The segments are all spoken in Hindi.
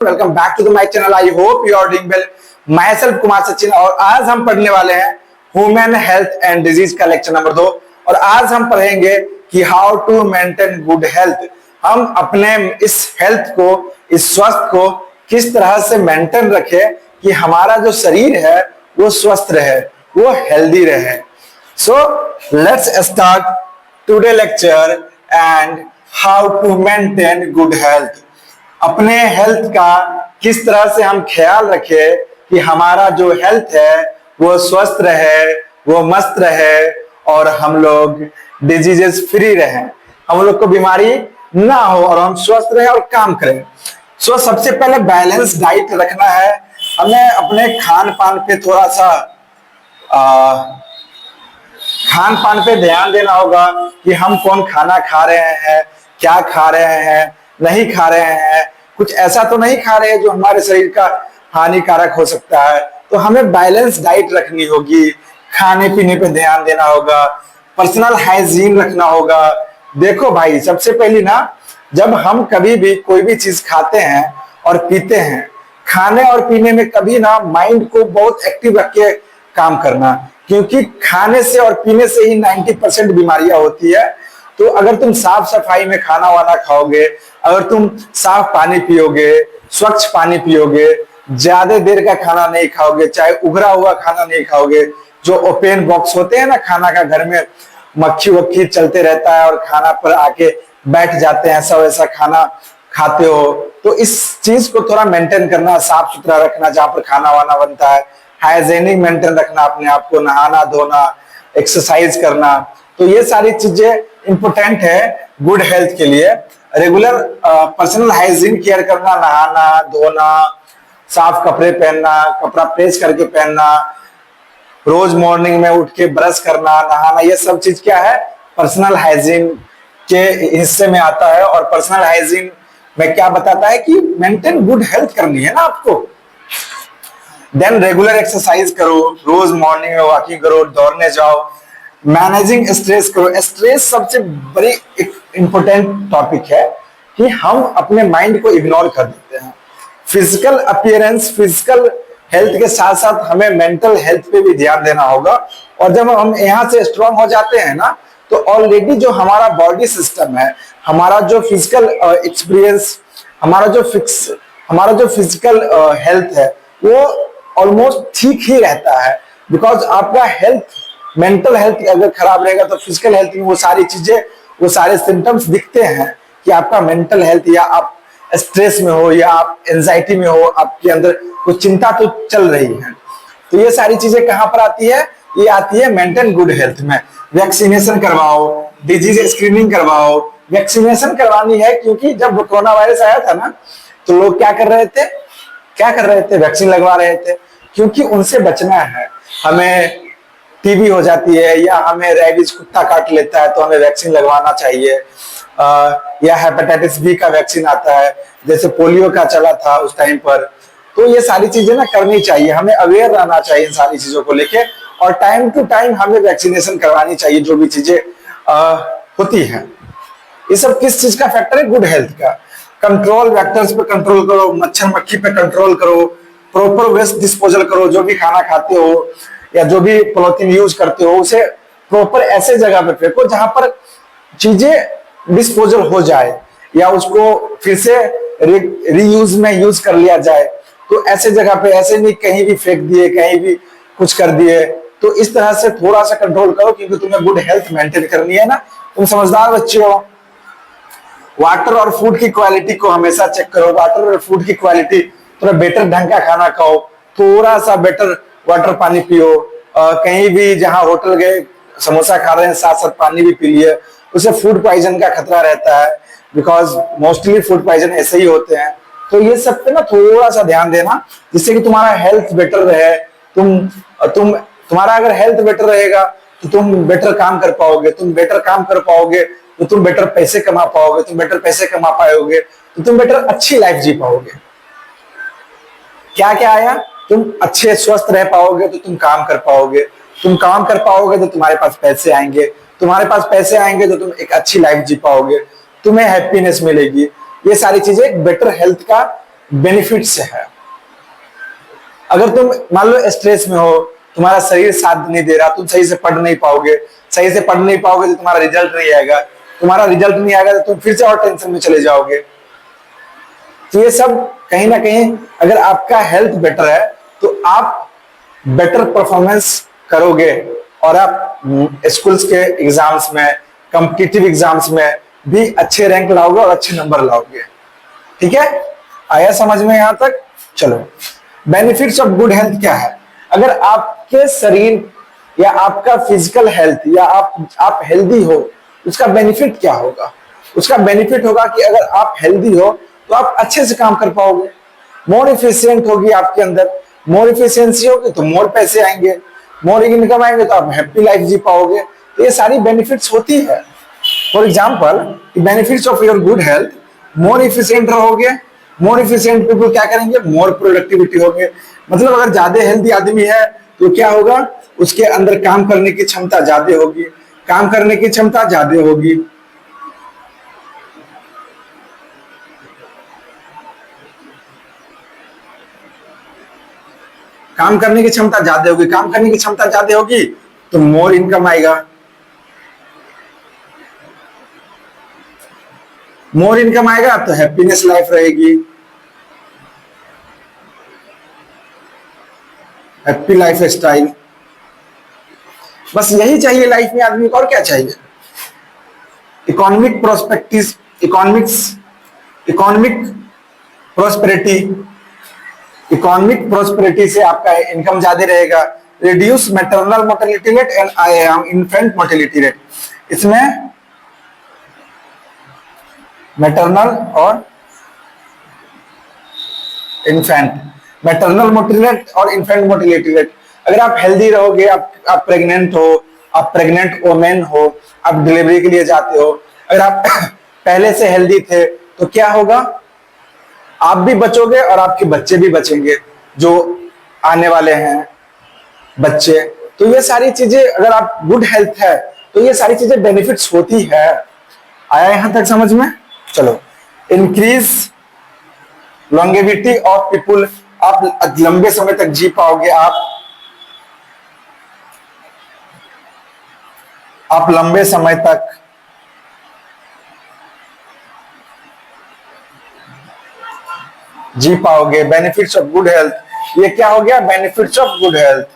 Welcome back to my channel. I hope you are doing well. Myself Kumar Sachin और आज हम पढ़ने वाले हैं ह्यूमन हेल्थ एंड डिजीज का लेक्चर नंबर 2। और आज हम पढ़ेंगे कि how to maintain good health. हम अपने इस हेल्थ को, इस स्वास्थ्य को किस तरह से मेंटेन रखें कि हमारा जो शरीर है वो स्वस्थ रहे, वो हेल्दी रहे। So let's start today lecture and how to maintain good health. अपने हेल्थ का किस तरह से हम ख्याल रखें कि हमारा जो हेल्थ है वो स्वस्थ रहे, वो मस्त रहे और हम लोग डिजीजेस फ्री रहे, हम लोग को बीमारी ना हो और हम स्वस्थ रहे और काम करें। सो सबसे पहले बैलेंस डाइट रखना है। हमें अपने खान पान पे थोड़ा सा खान पान पे ध्यान देना होगा कि हम कौन खाना खा रहे हैं, क्या खा रहे हैं, नहीं खा रहे हैं। कुछ ऐसा तो नहीं खा रहे हैं जो हमारे शरीर का हानिकारक हो सकता है। तो हमें बैलेंस डाइट रखनी होगी, खाने पीने पे ध्यान देना होगा, पर्सनल हाइजीन रखना होगा। देखो भाई, सबसे पहली ना, जब हम कभी भी कोई भी चीज खाते हैं और पीते हैं, खाने और पीने में कभी ना माइंड को बहुत एक्टिव रख के काम करना, क्योंकि खाने से और पीने से ही 90% बीमारियां होती है। तो अगर तुम साफ सफाई में खाना वाना खाओगे, अगर तुम साफ पानी पियोगे, स्वच्छ पानी पियोगे, ज्यादा देर का खाना नहीं खाओगे, चाहे उगरा हुआ खाना नहीं खाओगे, जो ओपन बॉक्स होते हैं ना खाना का, घर में मक्खी वक्खी चलते रहता है और खाना पर आके बैठ जाते हैं, सब ऐसा खाना खाते हो। तो इस चीज को थोड़ा मेंटेन करना, साफ सुथरा रखना जहां पर खाना वाना बनता है, हाइजेनिक मेंटेन रखना अपने आप को, नहाना धोना, एक्सरसाइज करना। तो ये सारी चीजें इंपॉर्टेंट है गुड हेल्थ के लिए। रेगुलर पर्सनल हाइजीन केयर करना, नहाना धोना, साफ कपड़े पहनना, कपड़ा प्रेस करके पहनना, रोज मॉर्निंग में उठ के ब्रश करना, नहाना, ये सब चीज क्या है, पर्सनल हाइजीन के हिस्से में आता है। और पर्सनल हाइजीन में क्या बताता है कि मेंटेन गुड हेल्थ करनी है ना आपको। देन रेगुलर एक्सरसाइज करो, रोज मॉर्निंग में वॉकिंग करो, दौड़ने जाओ, मैनेजिंग स्ट्रेस करो। स्ट्रेस सबसे बड़ी एक इंपॉर्टेंट टॉपिक है कि हम अपने माइंड को इग्नोर कर देते हैं। फिजिकल अपीयरेंस, फिजिकल हेल्थ के साथ साथ हमें मेंटल हेल्थ पे भी ध्यान देना होगा। और जब हम यहाँ से स्ट्रांग हो जाते हैं ना, तो ऑलरेडी जो हमारा बॉडी सिस्टम है, हमारा जो फिजिकल एक्सपीरियंस, हमारा जो फिजिकल हेल्थ है वो ऑलमोस्ट ठीक ही रहता है। बिकॉज आपका हेल्थ, मेंटल हेल्थ अगर खराब रहेगा तो फिजिकल हेल्थ में वो सारी चीजें, वो सारे सिम्टम्स दिखते हैं कि आपका मेंटल हेल्थ, या आप स्ट्रेस में हो, या आप एंजाइटी में हो, आपके अंदर कुछ चिंता तो चल रही है। तो ये सारी चीजें कहां पर आती है, ये आती है मेंटेन गुड हेल्थ में। वैक्सीनेशन करवाओ, डिजीज स्क्रीनिंग करवाओ। वैक्सीनेशन करवानी है क्योंकि जब कोरोना वायरस आया था ना, तो लोग क्या कर रहे थे, वैक्सीन लगवा रहे थे, क्योंकि उनसे बचना है। हमें टीबी हो जाती है या हमें रेबीज कुत्ता काट लेता है तो हमें वैक्सीन लगवाना चाहिए। या हेपेटाइटिस बी का वैक्सीन आता है, जैसे पोलियो का चला था उस टाइम पर। तो ये सारी चीजें ना करनी चाहिए, हमें अवेयर रहना चाहिए इन सारी चीजों को लेके, और टाइम टू टाइम हमें वैक्सीनेशन करवानी चाहिए जो भी चीजें होती हैं। ये सब किस चीज का फैक्टर है, गुड हेल्थ का। कंट्रोल वेक्टर्स पे कंट्रोल करो, मच्छर मक्खी पे कंट्रोल करो, प्रॉपर वेस्ट डिस्पोजल करो। जो भी खाना खाते हो या जो भी पॉलिथीन यूज करते हो उसे प्रॉपर ऐसे जगह पे फेंको जहां पर चीजें डिस्पोजल हो जाए, या उसको फिर से रीयूज में यूज कर लिया जाए। तो ऐसे जगह पे, ऐसे नहीं कहीं भी फेंक दिए, कहीं भी कुछ कर दिए। तो इस तरह से थोड़ा सा कंट्रोल करो, क्योंकि तुम्हें गुड हेल्थ मेंटेन करनी है ना। तुम समझदार बच्चे हो। वाटर और फूड की क्वालिटी को हमेशा चेक करो। वाटर और फूड की क्वालिटी, थोड़ा बेटर ढंग का खाना खाओ, थोड़ा सा बेटर वाटर पानी पियो। कहीं भी जहां होटल गए, समोसा खा रहे हैं, साथ साथ पानी भी पी लिए। उससे फूड पॉइजन का खतरा रहता है, बिकॉज मोस्टली फूड पॉइजन ऐसे ही होते हैं। तो ये सब पे ना थोड़ा सा ध्यान देना, जिससे कि तुम्हारा हेल्थ बेटर रहे। तुम्हारा अगर हेल्थ बेटर रहेगा तो तुम बेटर काम कर पाओगे, तुम बेटर काम कर पाओगे तो तुम बेटर पैसे कमा पाओगे, तुम बेटर पैसे कमा पाओगे तो तुम बेटर अच्छी लाइफ जी पाओगे। क्या क्या आया, तुम अच्छे स्वस्थ रह पाओगे तो तुम काम कर पाओगे, तुम काम कर पाओगे तो तुम्हारे पास पैसे आएंगे, तुम्हारे पास पैसे आएंगे तो तुम एक अच्छी लाइफ जी पाओगे, तुम्हें हैप्पीनेस मिलेगी। ये सारी चीजें बेटर हेल्थ का बेनिफिट्स है। अगर तुम मान लो स्ट्रेस में हो, तुम्हारा शरीर साथ नहीं दे रहा, तुम सही से पढ़ नहीं पाओगे, सही से पढ़ नहीं पाओगे तो तुम्हारा रिजल्ट नहीं आएगा, तुम्हारा रिजल्ट नहीं आएगा तो तुम फिर से और टेंशन में चले जाओगे। तो ये सब कहीं ना कहीं, अगर आपका हेल्थ बेटर है तो आप बेटर परफॉर्मेंस करोगे और आप स्कूल्स के एग्जाम्स में, कॉम्पिटिटिव एग्जाम्स में भी अच्छे रैंक लाओगे और अच्छे नंबर लाओगे। ठीक है, आया समझ में यहां तक? चलो, बेनिफिट्स ऑफ गुड हेल्थ क्या है? अगर आपके शरीर या आपका फिजिकल हेल्थ या आप हेल्दी हो, उसका बेनिफिट क्या होगा? उसका बेनिफिट होगा कि अगर आप हेल्दी हो तो आप अच्छे से काम कर पाओगे, मोर इफिशियंट होगी आपके अंदर, मोर इफिशियंसी होगी तो मोर पैसे आएंगे, मोर इनकम आएंगे तो आप हैप्पी लाइफ जी पाओगे। तो ये सारी बेनिफिट्स होती है। For example, benefits of your good health, more efficient रहोगे, मोर इफिशियंट पीपल क्या करेंगे? मोर प्रोडक्टिविटी होगे। मतलब अगर ज्यादा हेल्दी आदमी है तो क्या होगा? उसके अंदर काम करने की क्षमता ज्यादा होगी, काम करने की क्षमता ज्यादा होगी। काम करने की क्षमता ज्यादा होगी, काम करने की क्षमता ज्यादा होगी तो मोर इनकम आएगा, मोर इनकम आएगा तो हैप्पीनेस लाइफ रहेगी, हैप्पी लाइफ स्टाइल। बस यही चाहिए लाइफ में आदमी को, और क्या चाहिए? Economic prospective, economic prosperity, economic prosperity से आपका इनकम ज्यादा रहेगा। Reduce maternal mortality rate and infant mortality rate, इसमें मैटरनल और इन्फेंट, मैटरनल मोर्टेलिटी रेट और इन्फेंट मोर्टेलिटी रेट। अगर आप हेल्दी रहोगे, आप प्रेग्नेंट हो, आप प्रेग्नेंट वोमेन हो, आप डिलीवरी के लिए जाते हो, अगर आप पहले से हेल्दी थे तो क्या होगा? आप भी बचोगे और आपके बच्चे भी बचेंगे, जो आने वाले हैं बच्चे। तो ये सारी चीजें, अगर आप गुड हेल्थ है तो ये सारी चीजें बेनिफिट्स होती है। आया यहां तक समझ में? चलो, इंक्रीज लॉन्गेविटी ऑफ पीपुल, आप लंबे समय तक जी पाओगे, आप लंबे समय तक जी पाओगे। बेनिफिट्स ऑफ गुड हेल्थ, ये क्या हो गया? Benefits of good health.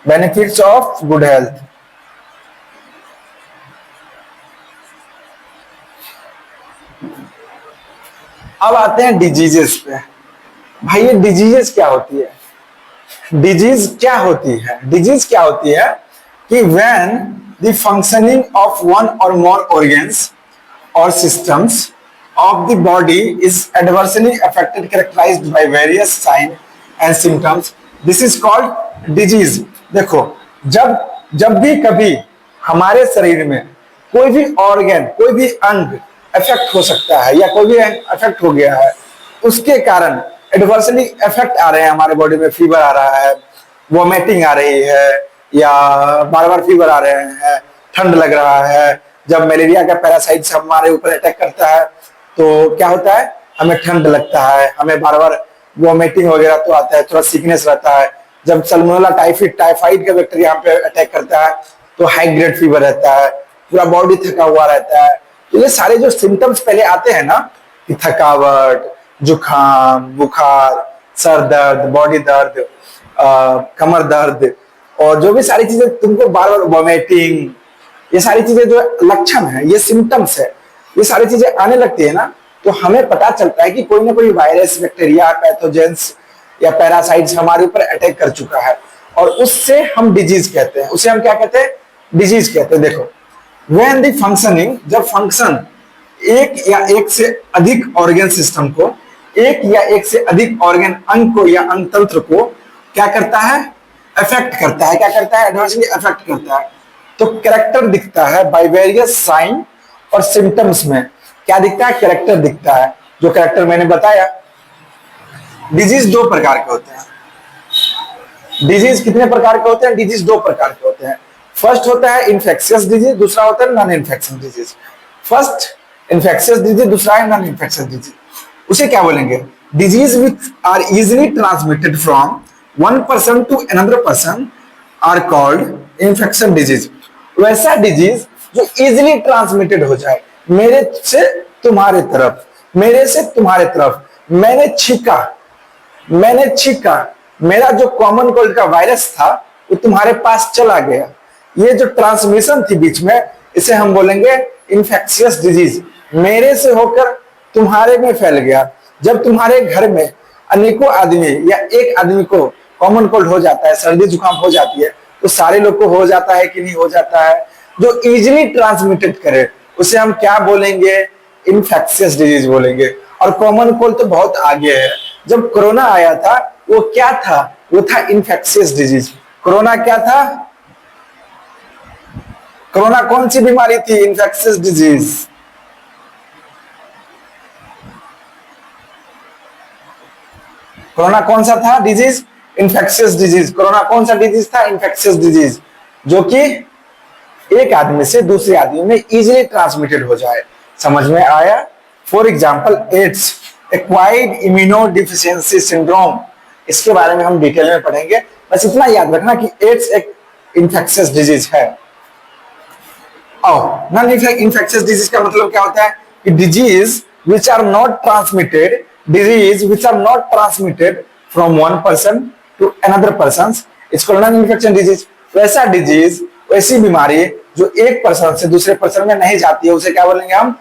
Benefits of good health. अब आते हैं डिजीजेस पे। भाई ये डिजीजेस क्या होती है? डिजीज क्या होती है? डिजीज क्या होती है कि when the functioning of one और मोर organs or systems of the body is adversely affected, characterized by various signs and symptoms. This is called disease. देखो, जब भी कभी हमारे शरीर में कोई भी ऑर्गन, कोई भी अंग अफेक्ट हो सकता है या कोई भी अंग अफेक्ट हो गया है, उसके कारण एडवर्सली इफेक्ट आ रहे हैं हमारे बॉडी में, फीवर आ रहा है, वोमिटिंग आ रही है, या बार बार फीवर आ रहे हैं, ठंड लग रहा है। जब मलेरिया का पैरासाइट हमारे ऊपर अटैक करता है तो क्या होता है? हमें ठंड लगता है, हमें बार बार वोमिटिंग वगैरह तो आता है, थोड़ा सिकनेस रहता है। जब सल्मोनेला टाइफाइड का बैक्टीरिया यहाँ पे अटैक करता है तो हाई ग्रेड फीवर रहता है, पूरा बॉडी थका हुआ रहता है। तो ये सारे जो सिम्टम्स पहले आते हैं ना, कि थकावट, जुकाम, बुखार, सर दर्द, बॉडी दर्द, कमर दर्द, और जो भी सारी चीजें तुमको बार बार वोमिटिंग, ये सारी चीजें जो लक्षण है, ये सिम्टम्स है, ये सारी चीजें आने लगती है ना, तो हमें पता चलता है कि कोई ना कोई वायरस, बैक्टीरिया, पैथोजेंस या पैरासाइट्स हमारे ऊपर अटैक कर चुका है, और उससे हम डिजीज कहते हैं। उसे हम क्या कहते हैं? डिजीज कहते हैं। देखो, व्हेन द फंक्शनिंग, जब फंक्शन एक या एक से अधिक ऑर्गन सिस्टम को, एक या एक से अधिक ऑर्गन अंग को या अंग तंत्र को क्या करता है? अफेक्ट करता है। क्या करता है? एडवर्सली अफेक्ट करता है। तो कैरेक्टर दिखता है बाय वेरियस साइन और सिम्टम्स में। क्या दिखता है? कैरेक्टर दिखता है। जो कैरेक्टर मैंने बताया, डिजीज दो प्रकार के होते हैं। डिजीज कितने प्रकार के होते हैं? डिजीज दो प्रकार के होते हैं। फर्स्ट होता है इन्फेक्शियस डिजीज, दूसरा होता है non infectious disease. First infectious disease, दूसरा है नॉन इन्फेक्शियस डिजीज। उसे क्या बोलेंगे? Disease which are easily transmitted from one person to another person are called infection disease. वैसा डिजीज जो इजिली ट्रांसमिटेड हो जाए, मेरे से तुम्हारे तरफ, मेरे से तुम्हारे तरफ, मैंने छींका, मेरा जो कॉमन कोल्ड का वायरस था वो तुम्हारे पास चला गया, ये जो ट्रांसमिशन थी बीच में, इसे हम बोलेंगे इन्फेक्शियस डिजीज। मेरे से होकर तुम्हारे में फैल गया। जब तुम्हारे घर में अनेकों आदमी या एक आदमी को कॉमन कोल्ड हो जाता है, सर्दी जुकाम हो जाती है, तो सारे लोग को हो जाता है कि नहीं हो जाता है? जो इजिली ट्रांसमिटेड करे उसे हम क्या बोलेंगे? इन्फेक्शियस डिजीज बोलेंगे। और कॉमन कोल्ड तो बहुत आगे है। जब कोरोना आया था वो क्या था? वो था इन्फेक्शियस डिजीज। कोरोना क्या था? कोरोना कौन सी बीमारी थी? Infectious disease. कोरोना कौन सा था डिजीज? Infectious disease. कोरोना कौन सा डिजीज था? इन्फेक्शियस डिजीज, जो कि एक आदमी से दूसरे आदमी में इजीली ट्रांसमिटेड हो जाए। समझ में आया? For example AIDS, acquired immunodeficiency syndrome, इसके बारे में हम डिटेल में पढ़ेंगे। बस इतना याद रखना कि एड्स एक इन्फेक्शियस डिजीज है। और नॉन इन्फेक्शियस डिजीज का मतलब क्या होता है? कि disease which are not transmitted, disease which are not transmitted from one person to another person, इसको नॉन इन्फेक्शन डिजीज। वैसा डिजीज, वैसी बीमारी जो एक पर्सन से दूसरे पर्सन में नहीं जाती है, उसे क्या बोलेंगे हम?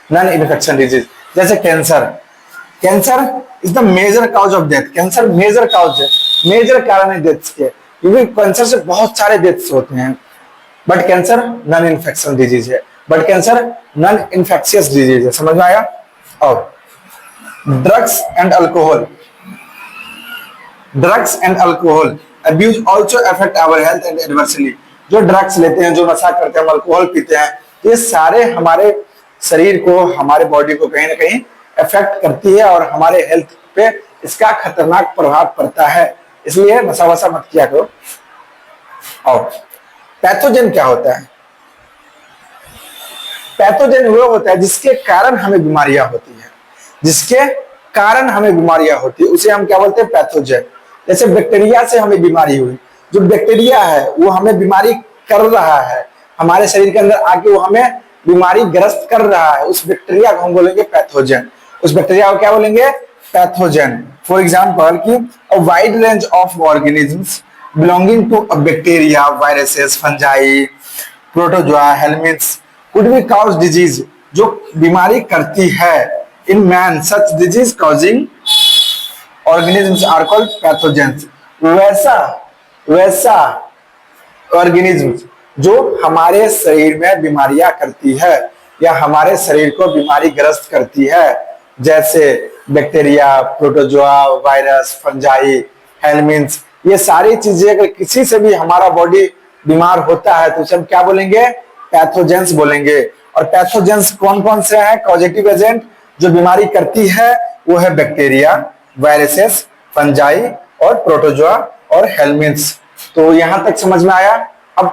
Non infection disease. जैसे cancer, cancer is the major cause of death. Cancer major cause है, मेजर कारण है डेथ्स के, क्योंकि कैंसर से बहुत सारे डेथ्स होते हैं। But cancer non infection disease है, but cancer non infectious disease है। समझ में आया? और drugs and alcohol, drugs and alcohol abuse also affect our health and adversely. जो ड्रग्स लेते हैं, जो नशा करते हैं, अल्कोहल पीते हैं, ये सारे हमारे शरीर को, हमारे बॉडी को कहीं ना कहीं अफेक्ट करती है और हमारे हेल्थ पे इसका खतरनाक प्रभाव पड़ता है। इसलिए नशा वशा मत किया करो। और पैथोजन क्या होता है? पैथोजन वो होता है जिसके कारण हमें बीमारियां होती है, जिसके कारण हमें बीमारियां होती है, उसे हम क्या बोलते हैं? पैथोजन। जैसे बैक्टीरिया से हमें बीमारी हुई, जो बैक्टीरिया है वो हमें बीमारी कर रहा है, हमारे शरीर के अंदर आके वो हमें बीमारी ग्रस्त कर रहा है, उस बैक्टीरिया को हम बोलेंगे पैथोजन। उस बैक्टीरिया को क्या बोलेंगे? पैथोजन। फॉर एग्जांपल कि a wide range of organisms belonging to a bacteria, viruses, fungi, protozoa, helminths could be cause disease, जो बीमारी करती है। In man such disease causing organisms are called pathogens. वैसा ऑर्गेनिजम्स जो हमारे शरीर में बीमारियां करती है या हमारे शरीर को बीमारी ग्रस्त करती है, जैसे बैक्टीरिया, प्रोटोजोआ, वायरस, फंजाई, हेलमिंथ्स, ये सारी चीजें अगर किसी से भी हमारा बॉडी बीमार होता है तो उसे हम क्या बोलेंगे? पैथोजेंस बोलेंगे। और पैथोजेंस कौन कौन से हैं? कॉजेटिव एजेंट जो बीमारी करती है वो है बैक्टीरिया, वायरसेस, फंजाई और प्रोटोजोआ और हेलमिंथ्स। तो यहां तक समझ में आया? अब